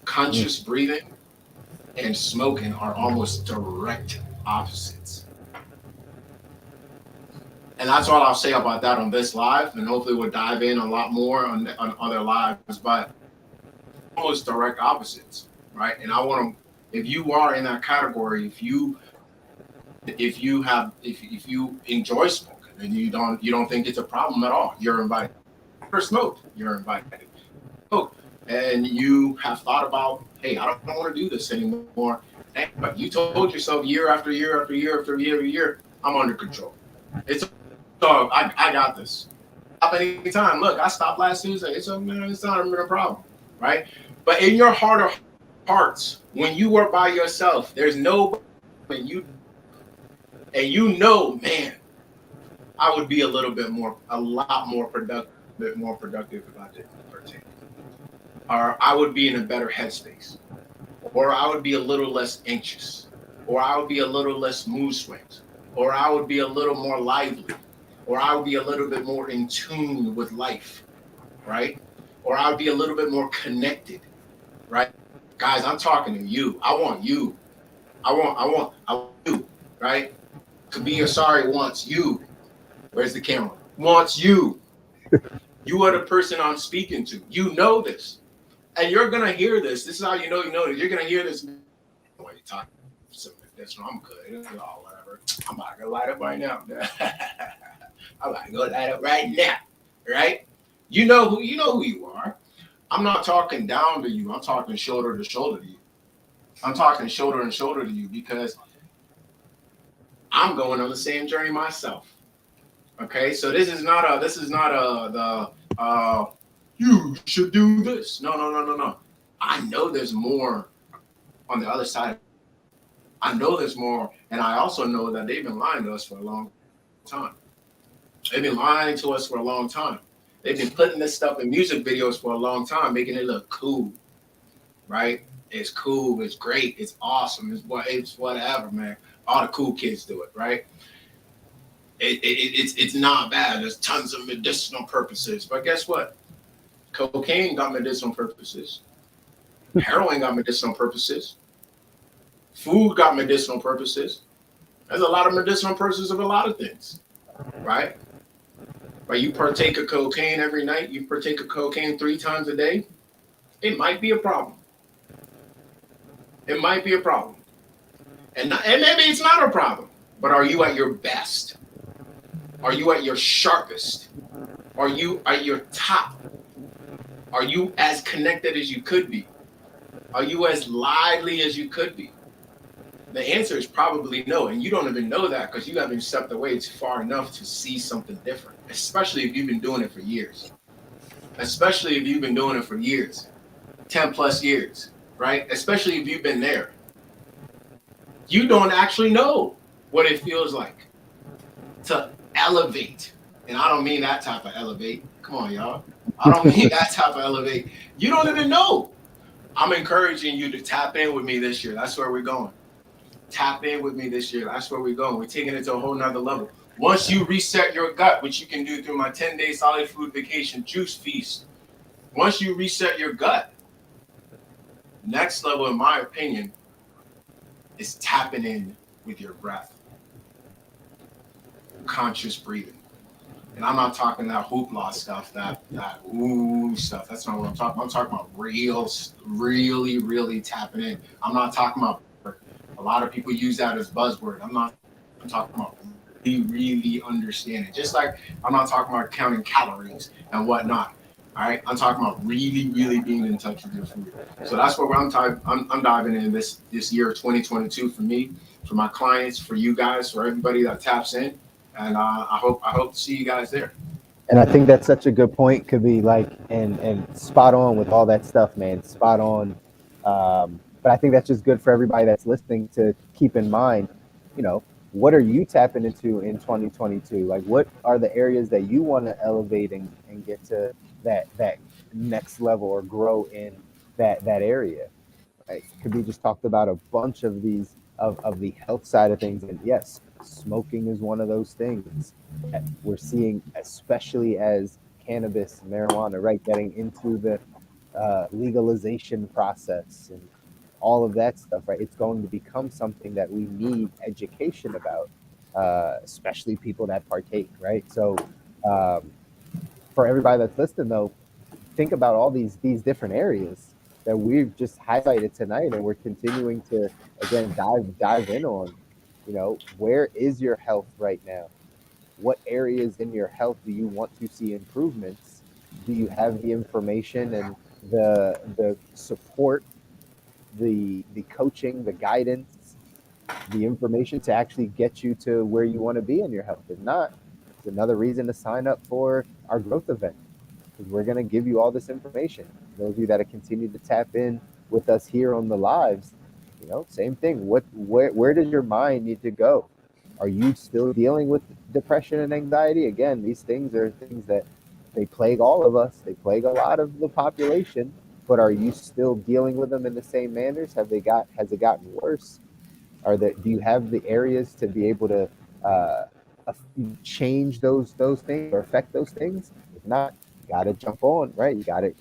Speaker 3: Conscious breathing and smoking are almost direct opposites. And that's all I'll say about that on this live. And hopefully we'll dive in a lot more on other lives, but almost direct opposites, right? And I want to, if you are in that category, if you enjoy smoking and you don't think it's a problem at all, you're invited. For smoke, you're invited. Oh, and you have thought about, hey, I don't want to do this anymore. But you told yourself year after year after year after year after year, I'm under control. It's I got this. Stop anytime. Look, I stopped last Tuesday. It's not a problem, right? But in your heart of hearts, when you are by yourself, there's nobody, and you know, man, I would be a lot more productive if I didn't partake. Or I would be in a better headspace. Or I would be a little less anxious. Or I would be a little less mood swings. Or I would be a little more lively. Or I would be a little bit more in tune with life, right? Or I would be a little bit more connected, right? Guys, I'm talking to you. I want you. I want you, right? Kabir Sorry wants you. Where's the camera? Wants you. You are the person I'm speaking to. You know this. And you're going to hear this. This is how you know this. You're going to hear this. When you talk something like this, I'm good. Oh, whatever. I'm about to go light up right now. I'm about to go light up right now. Right? You know who you are. I'm not talking down to you. I'm talking shoulder to shoulder to you. I'm talking shoulder and shoulder to you because I'm going on the same journey myself. Okay, so this is not you should do this. No. I know there's more on the other side. I know there's more, and I also know that they've been lying to us for a long time. They've been lying to us for a long time. They've been putting this stuff in music videos for a long time, making it look cool, right? It's cool, it's great, it's awesome, it's whatever, man. All the cool kids do it, right? It's not bad. There's tons of medicinal purposes, but guess what? Cocaine got medicinal purposes. Heroin got medicinal purposes. Food got medicinal purposes. There's a lot of medicinal purposes of a lot of things, right? But you partake of cocaine every night, you partake of cocaine 3 times a day, it might be a problem. It might be a problem. And maybe it's not a problem, but are you at your best? Are you at your sharpest? Are you at your top? Are you as connected as you could be? Are you as lively as you could be? The answer is probably no, and you don't even know that because you haven't stepped away far enough to see something different, especially if you've been doing it for years. 10 plus years, right? Especially if you've been there. You don't actually know what it feels like to elevate. And I don't mean that type of elevate. Come on, y'all. I don't mean that type of elevate. You don't even know. I'm encouraging you to tap in with me this year. That's where we're going. Tap in with me this year. That's where we're going. We're taking it to a whole nother level. Once you reset your gut, which you can do through my 10-day solid food vacation juice feast. Once you reset your gut, next level, in my opinion, is tapping in with your breath. Conscious breathing. And I'm not talking that hoopla stuff, that ooh stuff. That's not what I'm talking about. I'm talking about really tapping in. I'm not talking about, a lot of people use that as buzzword. I'm talking about really understanding. Just like I'm not talking about counting calories and whatnot. All right, I'm talking about really being in touch with your food. So that's what I'm diving in this year 2022 for me, for my clients, for you guys, for everybody that taps in, and I hope to see you guys there.
Speaker 1: And I think that's such a good point. Could be like and spot on with all that stuff, man. Spot on. But I think that's just good for everybody that's listening to keep in mind. You know, what are you tapping into in 2022? Like, what are the areas that you want to elevate and get to that next level or grow in that area? Right? Could be just talked about a bunch of these of the health side of things, and yes, smoking is one of those things that we're seeing, especially as cannabis, marijuana, right, getting into the legalization process and all of that stuff, right? It's going to become something that we need education about, especially people that partake, right? So, um, for everybody that's listening, though, think about all these different areas that we've just highlighted tonight, and we're continuing to again dive in on. You know, where is your health right now? What areas in your health do you want to see improvements? Do you have the information and the support, the coaching, the guidance, the information to actually get you to where you want to be in your health? If not, it's another reason to sign up for our growth event, because we're going to give you all this information. Those of you that have continued to tap in with us here on the lives, you know, same thing. Where does your mind need to go? Are you still dealing with depression and anxiety? Again, these things are things that they plague all of us. They plague a lot of the population. But are you still dealing with them in the same manners? Has it gotten worse? Do you have the areas to be able to uh, change those things or affect those things? If not, you got to jump on, right? You got to,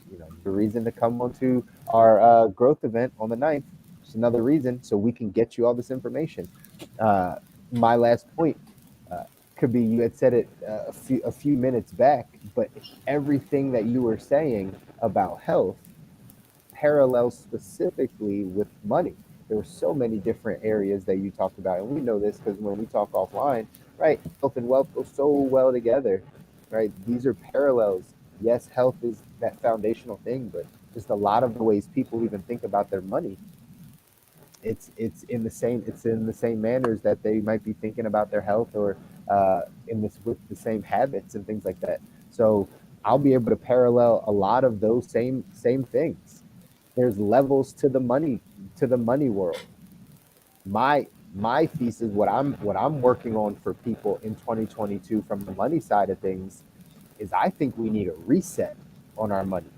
Speaker 1: the reason to come onto our growth event on the 9th. Just another reason so we can get you all this information. Uh, my last point uh, could be, you had said it a few minutes back, but everything that you were saying about health parallels specifically with money. There were so many different areas that you talked about, and we know this because when we talk offline, right, health and wealth go so well together, right? These are parallels. Yes, health is that foundational thing, but just a lot of the ways people even think about their money, it's in the same manners that they might be thinking about their health, or in this with the same habits and things like that. So I'll be able to parallel a lot of those same things. There's levels to the money world. My thesis, what I'm working on for people in 2022 from the money side of things, is I think we need a reset on our money.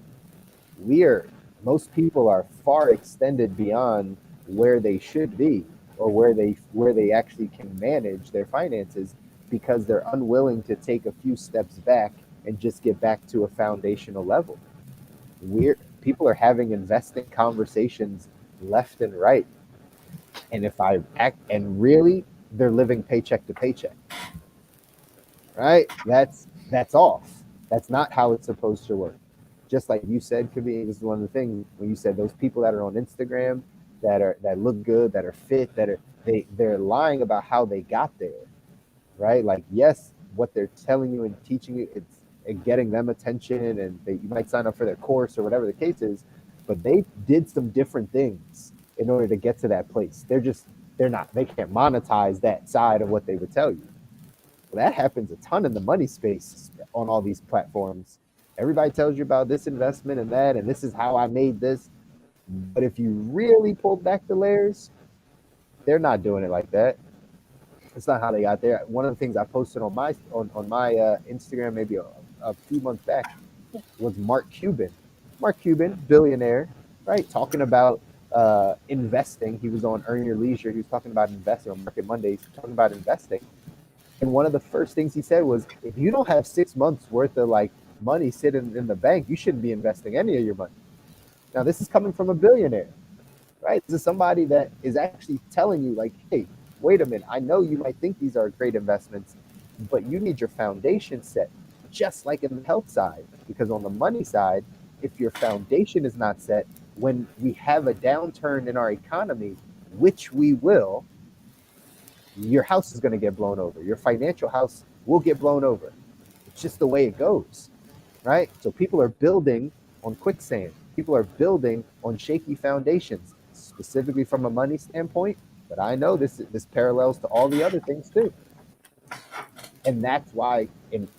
Speaker 1: Most people are far extended beyond where they should be, or where they actually can manage their finances, because they're unwilling to take a few steps back and just get back to a foundational level. People are having investing conversations left and right, and if I act and really, they're living paycheck to paycheck, right? That's off. That's not how it's supposed to work. Just like you said, could be, this is one of the things when you said those people that are on Instagram, that look good, that are fit, they're lying about how they got there, right? Like, yes, what they're telling you and teaching you, it's getting them attention, and you might sign up for their course or whatever the case is, but they did some different things in order to get to that place. They can't monetize that side of what they would tell you. Well, that happens a ton in the money space on all these platforms. Everybody tells you about this investment and that, and this is how I made this. But if you really pull back the layers, they're not doing it like that. It's not how they got there. One of the things I posted on my Instagram maybe a few months back was Mark Cuban. Mark Cuban, billionaire, right? Talking about investing. He was on Earn Your Leisure. He was talking about investing on Market Mondays, talking about investing. And one of the first things he said was, if you don't have 6 months worth of like money sitting in the bank, you shouldn't be investing any of your money. Now, this is coming from a billionaire, right? This is somebody that is actually telling you, like, hey, wait a minute. I know you might think these are great investments, but you need your foundation set. just like in the health side, because on the money side, if your foundation is not set, when we have a downturn in our economy, which we will, your house is going to get blown over. Your financial house will get blown over. It's just the way it goes, right? So people are building on quicksand. People are building on shaky foundations, specifically from a money standpoint. But I know this parallels to all the other things too. And that's why,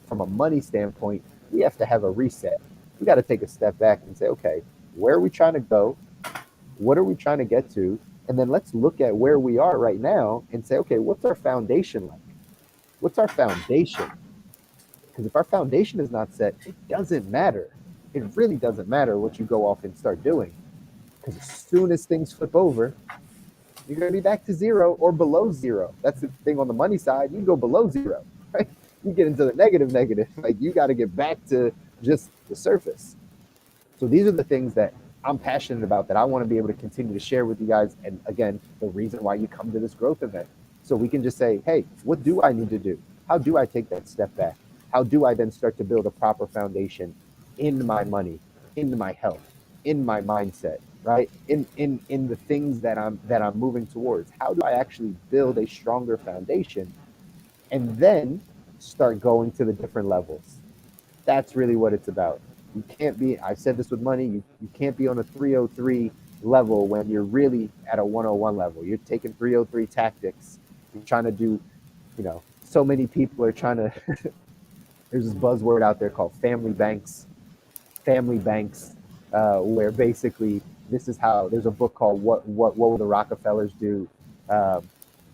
Speaker 1: from a money standpoint, we have to have a reset. We got to take a step back and say, okay, where are we trying to go? What are we trying to get to? And then let's look at where we are right now and say, okay, what's our foundation like? What's our foundation? Because if our foundation is not set, it doesn't matter. It really doesn't matter what you go off and start doing. Because as soon as things flip over, you're going to be back to zero or below zero. That's the thing on the money side. You can go below zero, right? You get into the negative. Like you got to get back to just the surface. So these are the things that I'm passionate about, that I want to be able to continue to share with you guys. And again, the reason why you come to this growth event. So we can just say, hey, what do I need to do? How do I take that step back? How do I then start to build a proper foundation in my money, in my health, in my mindset, right? In the things that I'm moving towards? How do I actually build a stronger foundation and then start going to the different levels? That's really what it's about. You can't be, I've said this with money, you can't be on a 303 level when you're really at a 101 level. You're taking 303 tactics. You're trying to do, so many people are trying to, there's this buzzword out there called family banks, where basically this is how, there's a book called What Will the Rockefellers Do? And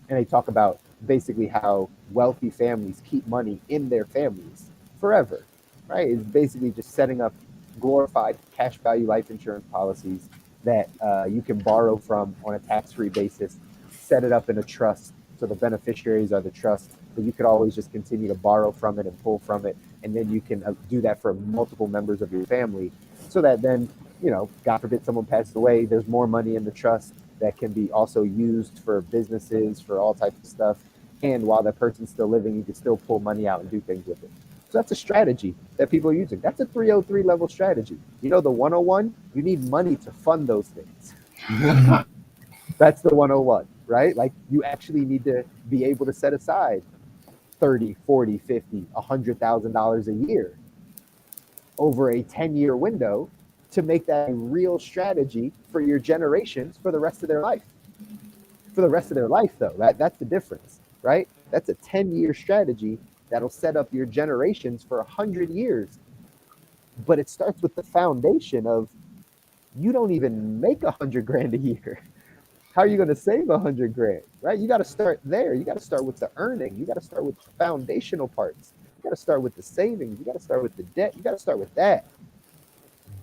Speaker 1: they talk about basically how wealthy families keep money in their families forever, right? It's basically just setting up glorified cash value life insurance policies that you can borrow from on a tax-free basis, set it up in a trust. So the beneficiaries are the trust, but you could always just continue to borrow from it and pull from it. And then you can do that for multiple members of your family, so that then, God forbid someone passes away, there's more money in the trust that can be also used for businesses, for all types of stuff. And while that person's still living, you can still pull money out and do things with it. So that's a strategy that people are using. That's a 303 level strategy. The 101, you need money to fund those things. That's the 101, right? Like you actually need to be able to set aside 30, 40, 50, $100,000 a year over a 10-year window to make that a real strategy for your generations for the rest of their life. For the rest of their life, though, that's the difference, right? That's a 10-year strategy that'll set up your generations for 100 years. But it starts with the foundation of, you don't even make 100 grand a year. How are you going to save 100 grand, right? You got to start there. You got to start with the earning. You got to start with the foundational parts. You got to start with the savings. You got to start with the debt. You got to start with that.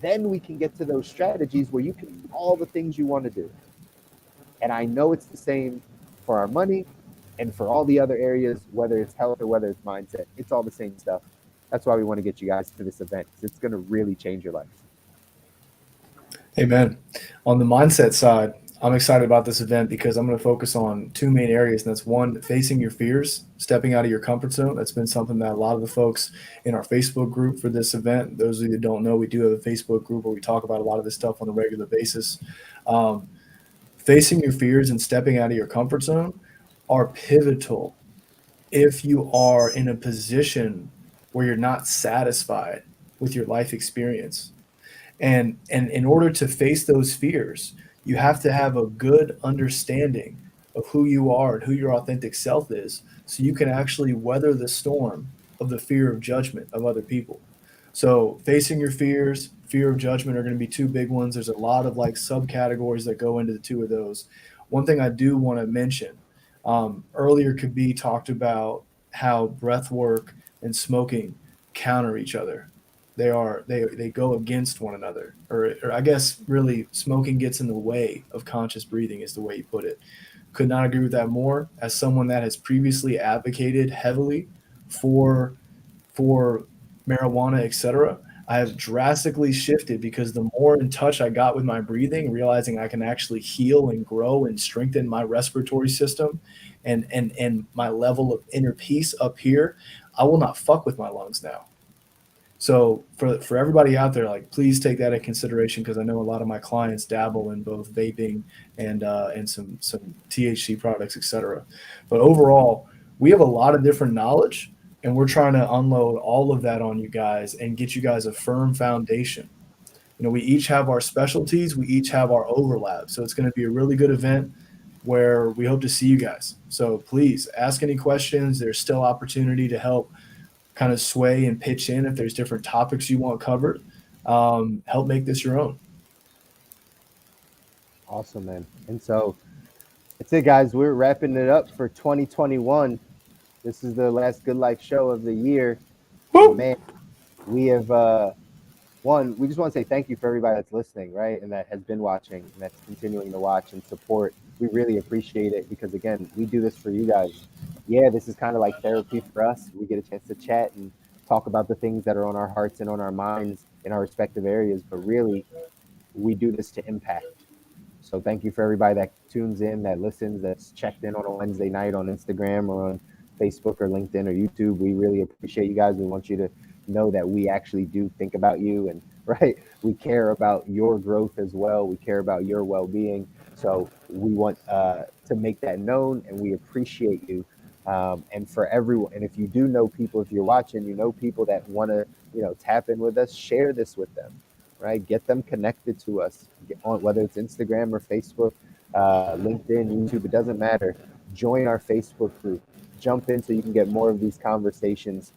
Speaker 1: Then we can get to those strategies where you can do all the things you want to do. And I know it's the same for our money and for all the other areas, whether it's health or whether it's mindset. It's all the same stuff. That's why we want to get you guys to this event, because it's going to really change your life.
Speaker 2: Amen. On the mindset side, I'm excited about this event because I'm going to focus on two main areas. And that's one, facing your fears, stepping out of your comfort zone. That's been something that a lot of the folks in our Facebook group for this event, those of you that don't know, we do have a Facebook group where we talk about a lot of this stuff on a regular basis. Facing your fears and stepping out of your comfort zone are pivotal if you are in a position where you're not satisfied with your life experience. And in order to face those fears, you have to have a good understanding of who you are and who your authentic self is, so you can actually weather the storm of the fear of judgment of other people. So facing your fears, fear of judgment are going to be two big ones. There's a lot of subcategories that go into the two of those. One thing I do want to mention, earlier Kabi talked about how breath work and smoking counter each other. They go against one another, or I guess really smoking gets in the way of conscious breathing is the way you put it. Could not agree with that more. As someone that has previously advocated heavily for marijuana, etc., I have drastically shifted because the more in touch I got with my breathing, realizing I can actually heal and grow and strengthen my respiratory system and my level of inner peace up here, I will not fuck with my lungs now. So for everybody out there, like, please take that in consideration, because I know a lot of my clients dabble in both vaping and some THC products, etc. But overall, we have a lot of different knowledge, and we're trying to unload all of that on you guys and get you guys a firm foundation. We each have our specialties, we each have our overlap. So it's going to be a really good event where we hope to see you guys. So please ask any questions. There's still opportunity to help kind of sway and pitch in if there's different topics you want covered. Help make this your own.
Speaker 1: Awesome, man. And so that's it, guys. We're wrapping it up for 2021. This is the last Good Life show of the year. Man, we have we just want to say thank you for everybody that's listening, right? And that has been watching and that's continuing to watch and support. We really appreciate it because, again, we do this for you guys. Yeah, this is kind of like therapy for us. We get a chance to chat and talk about the things that are on our hearts and on our minds in our respective areas. But really, we do this to impact. So thank you for everybody that tunes in, that listens, that's checked in on a Wednesday night on Instagram or on Facebook or LinkedIn or YouTube. We really appreciate you guys. We want you to know that we actually do think about you, and right, we care about your growth as well. We care about your well-being. So we want to make that known, and we appreciate you. And for everyone, and if you do know people, if you're watching, you know people that want to, tap in with us, share this with them, right? Get them connected to us on whether it's Instagram or Facebook, LinkedIn, YouTube, it doesn't matter. Join our Facebook group. Jump in so you can get more of these conversations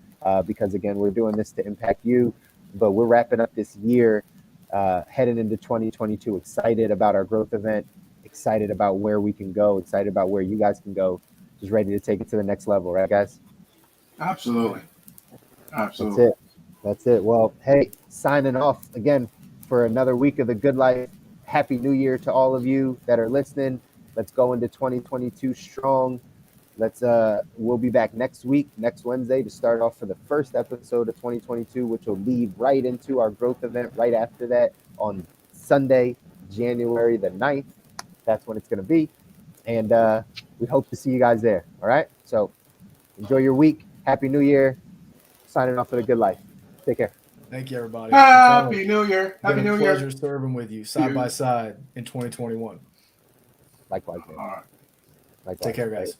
Speaker 1: because, again, we're doing this to impact you, but we're wrapping up this year, heading into 2022, excited about our growth event, excited about where we can go, excited about where you guys can go, just ready to take it to the next level, right, guys?
Speaker 3: Absolutely. Absolutely.
Speaker 1: That's it. Well, hey, signing off again for another week of the Good Life. Happy New Year to all of you that are listening. Let's go into 2022 strong. We'll be back next week, next Wednesday, to start off for the first episode of 2022, which will lead right into our growth event right after that on Sunday, January the 9th. That's when it's going to be. And we hope to see you guys there. All right. So enjoy your week. Happy New Year. Signing off for the Good Life. Take care.
Speaker 2: Thank you, everybody.
Speaker 3: Happy New Year. Happy New Year.
Speaker 2: Pleasure serving with you side by side in 2021.
Speaker 1: Likewise, man.
Speaker 3: All right.
Speaker 1: Likewise.
Speaker 2: Take care, guys.